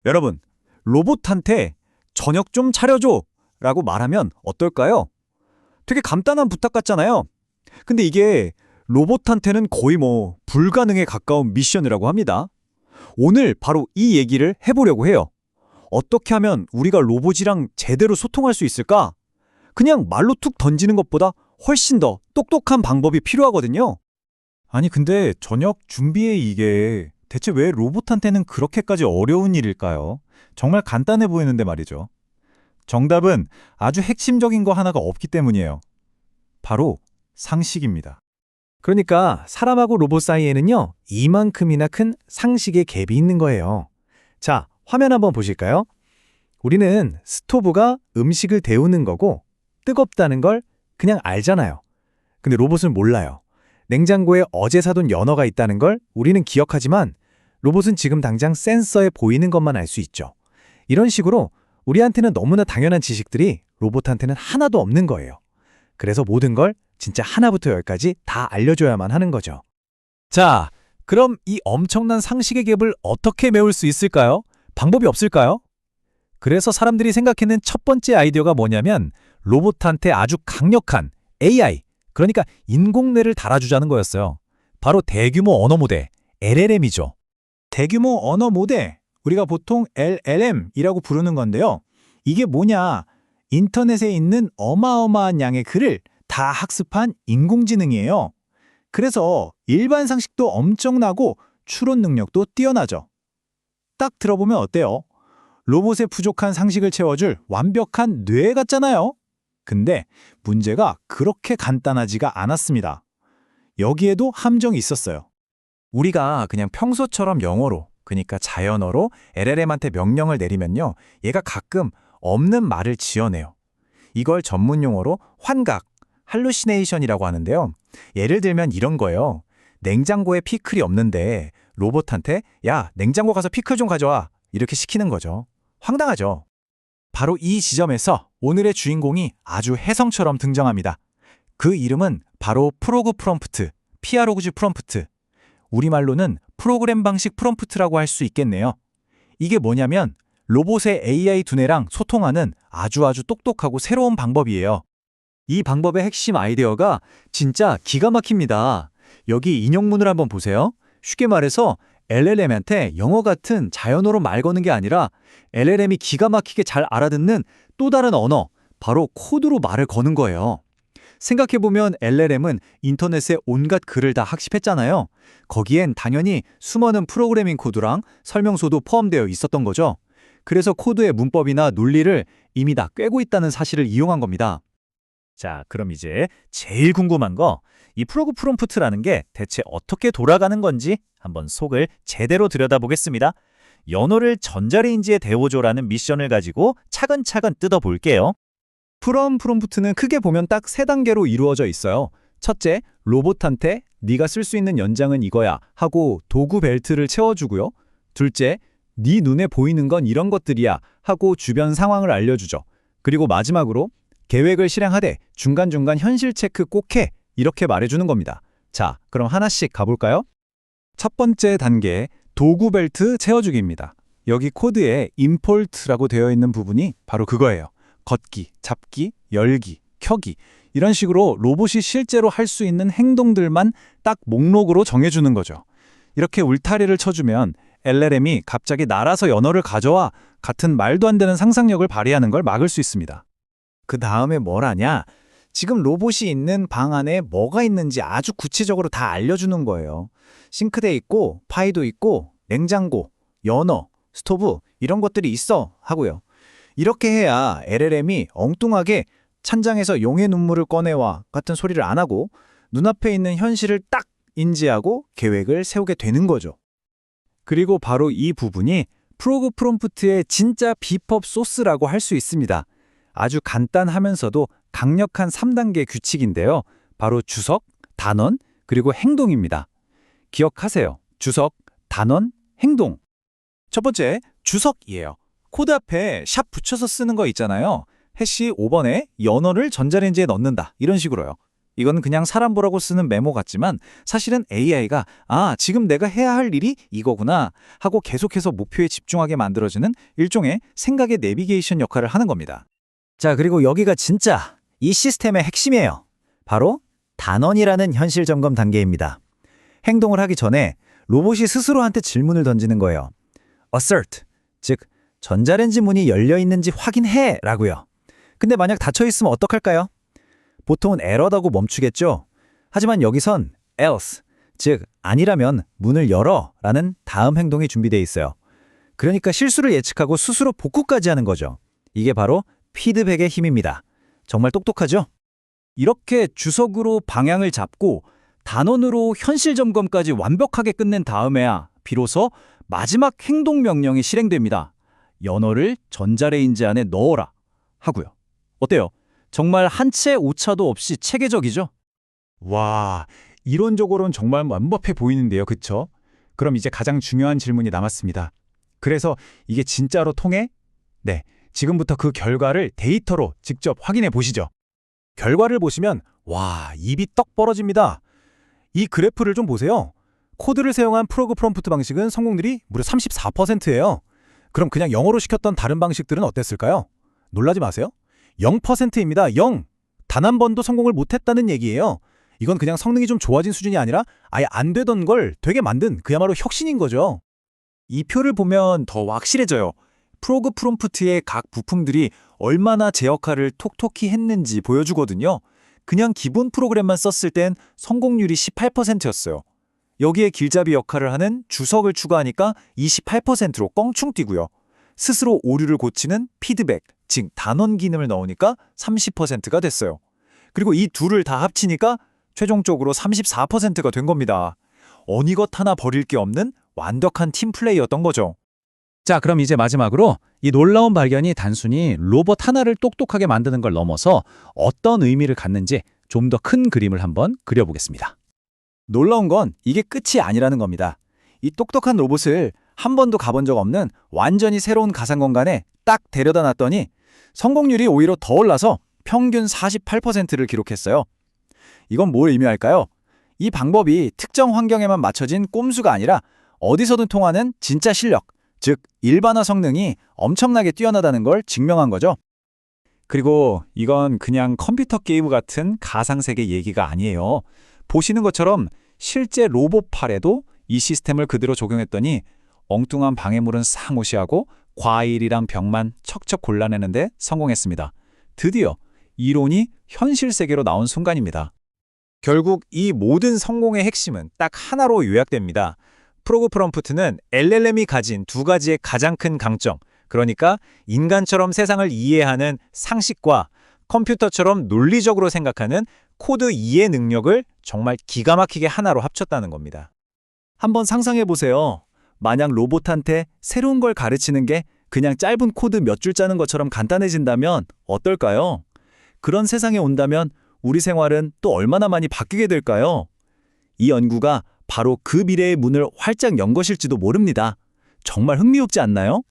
여러분, 로봇한테 저녁 좀 차려줘 라고 말하면 어떨까요? 되게 간단한 부탁 같잖아요. 근데 이게 로봇한테는 거의 불가능에 가까운 미션이라고 합니다. 오늘 바로 이 얘기를 해보려고 해요. 어떻게 하면 우리가 로봇이랑 제대로 소통할 수 있을까? 그냥 말로 툭 던지는 것보다 훨씬 더 똑똑한 방법이 필요하거든요. 아니, 근데 저녁 준비에 이게 대체 왜 로봇한테는 그렇게까지 어려운 일일까요? 정말 간단해 보이는데 말이죠. 정답은 아주 핵심적인 거 하나가 없기 때문이에요. 바로 상식입니다. 그러니까 사람하고 로봇 사이에는요, 이만큼이나 큰 상식의 갭이 있는 거예요. 자, 화면 한번 보실까요? 우리는 스토브가 음식을 데우는 거고 뜨겁다는 걸 그냥 알잖아요. 근데 로봇은 몰라요. 냉장고에 어제 사둔 연어가 있다는 걸 우리는 기억하지만 로봇은 지금 당장 센서에 보이는 것만 알 수 있죠. 이런 식으로 우리한테는 너무나 당연한 지식들이 로봇한테는 하나도 없는 거예요. 그래서 모든 걸 진짜 하나부터 열까지 다 알려줘야만 하는 거죠. 자, 그럼 이 엄청난 상식의 갭을 어떻게 메울 수 있을까요? 방법이 없을까요? 그래서 사람들이 생각해낸 첫 번째 아이디어가 뭐냐면 로봇한테 아주 강력한 AI, 그러니까 인공뇌를 달아주자는 거였어요. 바로 대규모 언어 모델, LLM이죠. 대규모 언어 모델, 우리가 보통 LLM이라고 부르는 건데요. 이게 뭐냐? 인터넷에 있는 어마어마한 양의 글을 다 학습한 인공지능이에요. 그래서 일반 상식도 엄청나고 추론 능력도 뛰어나죠. 딱 들어보면 어때요? 로봇의 부족한 상식을 채워줄 완벽한 뇌 같잖아요. 근데 문제가 그렇게 간단하지가 않았습니다. 여기에도 함정이 있었어요. 우리가 그냥 평소처럼 영어로, 그러니까 자연어로 LLM한테 명령을 내리면요, 얘가 가끔 없는 말을 지어내요. 이걸 전문 용어로 환각, 할루시네이션이라고 하는데요. 예를 들면 이런 거예요. 냉장고에 피클이 없는데 로봇한테 야, 냉장고 가서 피클 좀 가져와, 이렇게 시키는 거죠. 황당하죠. 바로 이 지점에서 오늘의 주인공이 아주 혜성처럼 등장합니다. 그 이름은 바로 프로그 프롬프트, PROG 프롬프트. 우리말로는 프로그램 방식 프롬프트라고 할 수 있겠네요. 이게 뭐냐면 로봇의 AI 두뇌랑 소통하는 아주 똑똑하고 새로운 방법이에요. 이 방법의 핵심 아이디어가 진짜 기가 막힙니다. 여기 인용문을 한번 보세요. 쉽게 말해서 LLM한테 영어 같은 자연어로 말 거는 게 아니라 LLM이 기가 막히게 잘 알아듣는 또 다른 언어, 바로 코드로 말을 거는 거예요. 생각해보면 LLM은 인터넷에 온갖 글을 다 학습했잖아요. 거기엔 당연히 수많은 프로그래밍 코드랑 설명서도 포함되어 있었던 거죠. 그래서 코드의 문법이나 논리를 이미 다 꿰고 있다는 사실을 이용한 겁니다. 자, 그럼 이제 제일 궁금한 거, 이 프로그 프롬프트라는 게 대체 어떻게 돌아가는 건지 한번 속을 제대로 들여다보겠습니다. 연어를 전자레인지에 데워줘라는 미션을 가지고 차근차근 뜯어볼게요. 프롬프트는 크게 보면 딱 세 단계로 이루어져 있어요. 첫째, 로봇한테 네가 쓸 수 있는 연장은 이거야 하고 도구 벨트를 채워주고요. 둘째, 네 눈에 보이는 건 이런 것들이야 하고 주변 상황을 알려주죠. 그리고 마지막으로 계획을 실행하되 중간중간 현실 체크 꼭 해, 이렇게 말해주는 겁니다. 자, 그럼 하나씩 가볼까요? 첫 번째 단계, 도구 벨트 채워주기입니다. 여기 코드에 임포트라고 되어 있는 부분이 바로 그거예요. 걷기, 잡기, 열기, 켜기, 이런 식으로 로봇이 실제로 할 수 있는 행동들만 딱 목록으로 정해주는 거죠. 이렇게 울타리를 쳐주면 LLM이 갑자기 날아서 연어를 가져와 같은 말도 안 되는 상상력을 발휘하는 걸 막을 수 있습니다. 그 다음에 뭘 하냐? 지금 로봇이 있는 방 안에 뭐가 있는지 아주 구체적으로 다 알려주는 거예요. 싱크대 있고, 파이도 있고, 냉장고, 연어, 스토브 이런 것들이 있어 하고요. 이렇게 해야 LLM이 엉뚱하게 찬장에서 용의 눈물을 꺼내와 같은 소리를 안 하고 눈앞에 있는 현실을 딱 인지하고 계획을 세우게 되는 거죠. 그리고 바로 이 부분이 프로그 프롬프트의 진짜 비법 소스라고 할 수 있습니다. 아주 간단하면서도 강력한 3단계 규칙인데요. 바로 주석, 단원, 그리고 행동입니다. 기억하세요. 주석, 단원, 행동. 첫 번째, 주석이에요. 코드 앞에 샵 붙여서 쓰는 거 있잖아요. 해시 5번에 연어를 전자레인지에 넣는다, 이런 식으로요. 이건 그냥 사람 보라고 쓰는 메모 같지만 사실은 AI가 지금 내가 해야 할 일이 이거구나 하고 계속해서 목표에 집중하게 만들어주는 일종의 생각의 내비게이션 역할을 하는 겁니다. 자, 그리고 여기가 진짜 이 시스템의 핵심이에요. 바로 단원이라는 현실 점검 단계입니다. 행동을 하기 전에 로봇이 스스로한테 질문을 던지는 거예요. assert, 즉 전자레인지 문이 열려 있는지 확인해 라고요. 근데 만약 닫혀 있으면 어떡할까요? 보통은 에러다고 멈추겠죠. 하지만 여기선 else, 즉 아니라면 문을 열어 라는 다음 행동이 준비되어 있어요. 그러니까 실수를 예측하고 스스로 복구까지 하는 거죠. 이게 바로 피드백의 힘입니다. 정말 똑똑하죠? 이렇게 주석으로 방향을 잡고 단원으로 현실 점검까지 완벽하게 끝낸 다음에야 비로소 마지막 행동 명령이 실행됩니다. 연어를 전자레인지 안에 넣어라 하고요. 어때요? 정말 한 채 오차도 없이 체계적이죠? 와, 이론적으로는 정말 완벽해 보이는데요. 그쵸? 그럼 이제 가장 중요한 질문이 남았습니다. 그래서 이게 진짜로 통해? 네, 지금부터 그 결과를 데이터로 직접 확인해 보시죠. 결과를 보시면 와, 입이 떡 벌어집니다. 이 그래프를 좀 보세요. 코드를 사용한 프로그 프롬프트 방식은 성공률이 무려 34%예요. 그럼 그냥 영어로 시켰던 다른 방식들은 어땠을까요? 놀라지 마세요. 0%입니다. 0. 단 한 번도 성공을 못했다는 얘기예요. 이건 그냥 성능이 좀 좋아진 수준이 아니라 아예 안 되던 걸 되게 만든 그야말로 혁신인 거죠. 이 표를 보면 더 확실해져요. 프로그 프롬프트의 각 부품들이 얼마나 제 역할을 톡톡히 했는지 보여주거든요. 그냥 기본 프로그램만 썼을 땐 성공률이 18%였어요. 여기에 길잡이 역할을 하는 주석을 추가하니까 28%로 껑충 뛰고요. 스스로 오류를 고치는 피드백, 즉 단원 기능을 넣으니까 30%가 됐어요. 그리고 이 둘을 다 합치니까 최종적으로 34%가 된 겁니다. 어느 것 하나 버릴 게 없는 완벽한 팀 플레이였던 거죠. 자, 그럼 이제 마지막으로 이 놀라운 발견이 단순히 로봇 하나를 똑똑하게 만드는 걸 넘어서 어떤 의미를 갖는지 좀 더 큰 그림을 한번 그려보겠습니다. 놀라운 건 이게 끝이 아니라는 겁니다. 이 똑똑한 로봇을 한 번도 가본 적 없는 완전히 새로운 가상공간에 딱 데려다 놨더니 성공률이 오히려 더 올라서 평균 48%를 기록했어요. 이건 뭘 의미할까요? 이 방법이 특정 환경에만 맞춰진 꼼수가 아니라 어디서든 통하는 진짜 실력, 즉 일반화 성능이 엄청나게 뛰어나다는 걸 증명한 거죠. 그리고 이건 그냥 컴퓨터 게임 같은 가상세계 얘기가 아니에요. 보시는 것처럼 실제 로봇 팔에도 이 시스템을 그대로 적용했더니 엉뚱한 방해물은 싹 무시하고 과일이랑 병만 척척 골라내는데 성공했습니다. 드디어 이론이 현실 세계로 나온 순간입니다. 결국 이 모든 성공의 핵심은 딱 하나로 요약됩니다. 프로그 프롬프트는 LLM이 가진 두 가지의 가장 큰 강점, 그러니까 인간처럼 세상을 이해하는 상식과 컴퓨터처럼 논리적으로 생각하는 코드 이해 능력을 정말 기가 막히게 하나로 합쳤다는 겁니다. 한번 상상해 보세요. 만약 로봇한테 새로운 걸 가르치는 게 그냥 짧은 코드 몇 줄 짜는 것처럼 간단해진다면 어떨까요? 그런 세상에 온다면 우리 생활은 또 얼마나 많이 바뀌게 될까요? 이 연구가 바로 그 미래의 문을 활짝 연 것일지도 모릅니다. 정말 흥미롭지 않나요?